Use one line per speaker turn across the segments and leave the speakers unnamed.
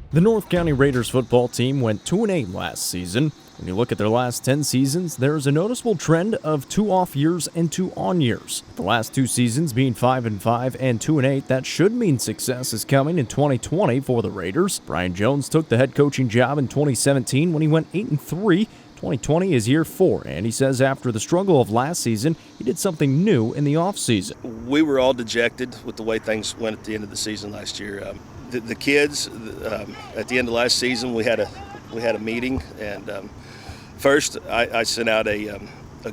The North County Raiders football team went 2-8 last season. When you look at their last 10 seasons, there is a noticeable trend of 2 off years and 2 on years. The last 2 seasons being 5-5 and 2-8, that should mean success is coming in 2020 for the Raiders. Brian Jones took the head coaching job in 2017 when he went 8-3. 2020 is year 4, and he says after the struggle of last season, he did something new in the offseason.
We were all dejected with the way things went at the end of the season last year. The kids, at the end of last season, we had a meeting, and first I sent out a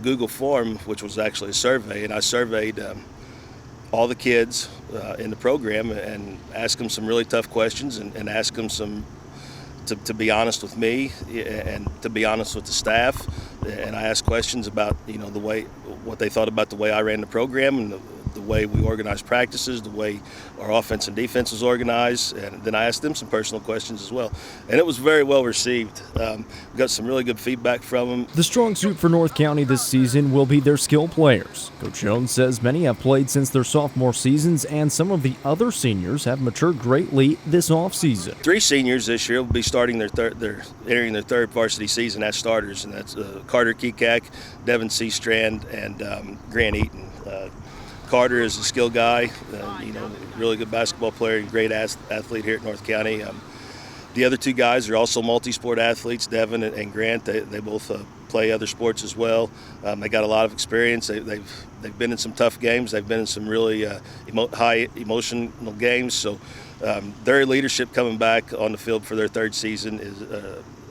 Google form, which was actually a survey, and I surveyed all the kids in the program and asked them some really tough questions and asked them to be honest with me and to be honest with the staff. And I asked questions about what they thought about the way I ran the program and the way we organized practices, the way our offense and defense was organized, and then I asked them some personal questions as well. And it was very well received. We got some really good feedback from them.
The strong suit for North County this season will be their skill players. Coach Jones says many have played since their sophomore seasons, and some of the other seniors have matured greatly this offseason.
3 seniors this year will be starting they're entering their 3rd varsity season as starters, and that's Carter Kekak, Devin C. Strand, and Grant Eaton. Carter is a skill guy, really good basketball player and great athlete here at North County. The other 2 guys are also multi-sport athletes, Devin and Grant. They both play other sports as well. They got a lot of experience. They've been in some tough games. They've been in some really high emotional games. So their leadership coming back on the field for their 3rd season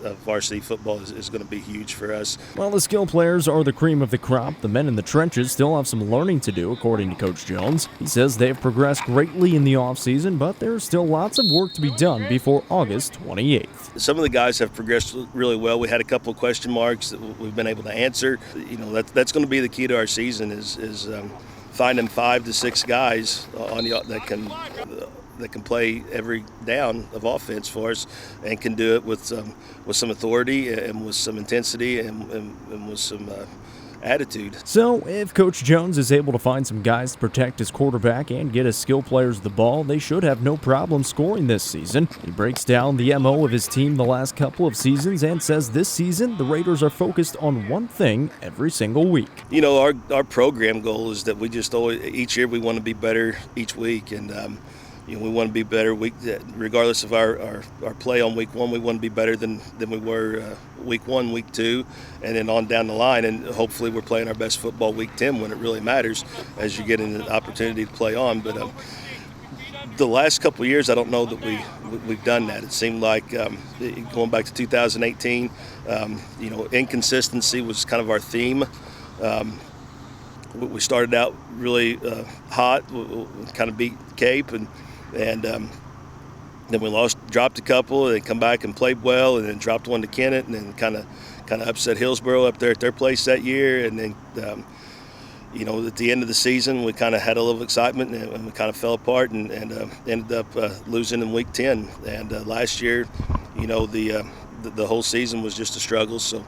of varsity football is going to be huge for us.
While the skill players are the cream of the crop, the men in the trenches still have some learning to do, according to Coach Jones. He says they have progressed greatly in the offseason, but there's still lots of work to be done before August 28th.
Some of the guys have progressed really well. We had a couple of question marks that we've been able to answer. That's going to be the key to our season is finding 5 to 6 guys that can play every down of offense for us and can do it with some authority and with some intensity and with some attitude.
So if Coach Jones is able to find some guys to protect his quarterback and get his skill players the ball, they should have no problem scoring this season. He breaks down the MO of his team the last couple of seasons and says this season the Raiders are focused on one thing every single week.
Our program goal is that we just each year we want to be better each week, and we want to be better regardless of our play on week 1. We want to be better than we were week 1, week 2, and then on down the line. And hopefully we're playing our best football week 10 when it really matters, as you get an opportunity to play on. But the last couple of years, I don't know that we've done that. It seemed like going back to 2018, inconsistency was kind of our theme. We started out really hot, kind of beat Cape, and then we dropped a couple, and then come back and played well, and then dropped one to Kennett, and then kind of upset Hillsboro up there at their place that year, and then at the end of the season we kind of had a little excitement, and we kind of fell apart and ended up losing in week 10. And last year, the whole season was just a struggle. So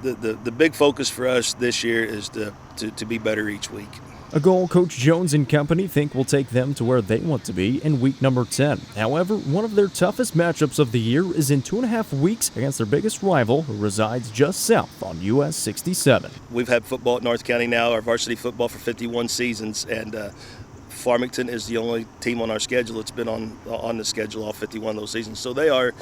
the big focus for us this year is to be better each week.
A goal Coach Jones and company think will take them to where they want to be in week number 10. However, one of their toughest matchups of the year is in 2.5 weeks against their biggest rival, who resides just south on US 67.
We've had football at North County now, our varsity football, for 51 seasons, and Farmington is the only team on our schedule that's been on the schedule all 51 of those seasons. So they are,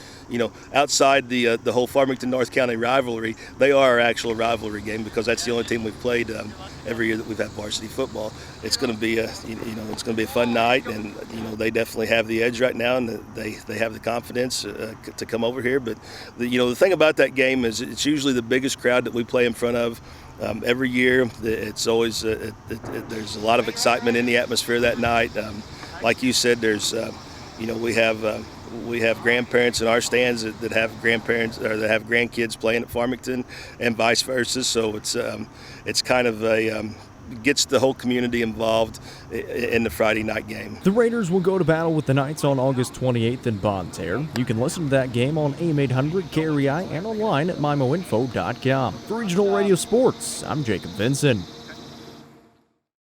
outside the whole Farmington North County rivalry, they are our actual rivalry game, because that's the only team we've played every year that we've had varsity football. It's going to be it's going to be a fun night, and they definitely have the edge right now, and they have the confidence to come over here. But the thing about that game is it's usually the biggest crowd that we play in front of. Every year, it's always there's a lot of excitement in the atmosphere that night. Like you said, there's we have grandparents in our stands that have grandparents or that have grandkids playing at Farmington, and vice versa. So it's kind of gets the whole community involved in the Friday night game.
The Raiders will go to battle with the Knights on August 28th in Bonne Terre. You can listen to that game on AM 800, KREI, and online at myMOinfo.com. For Regional Radio Sports, I'm Jacob Vinson.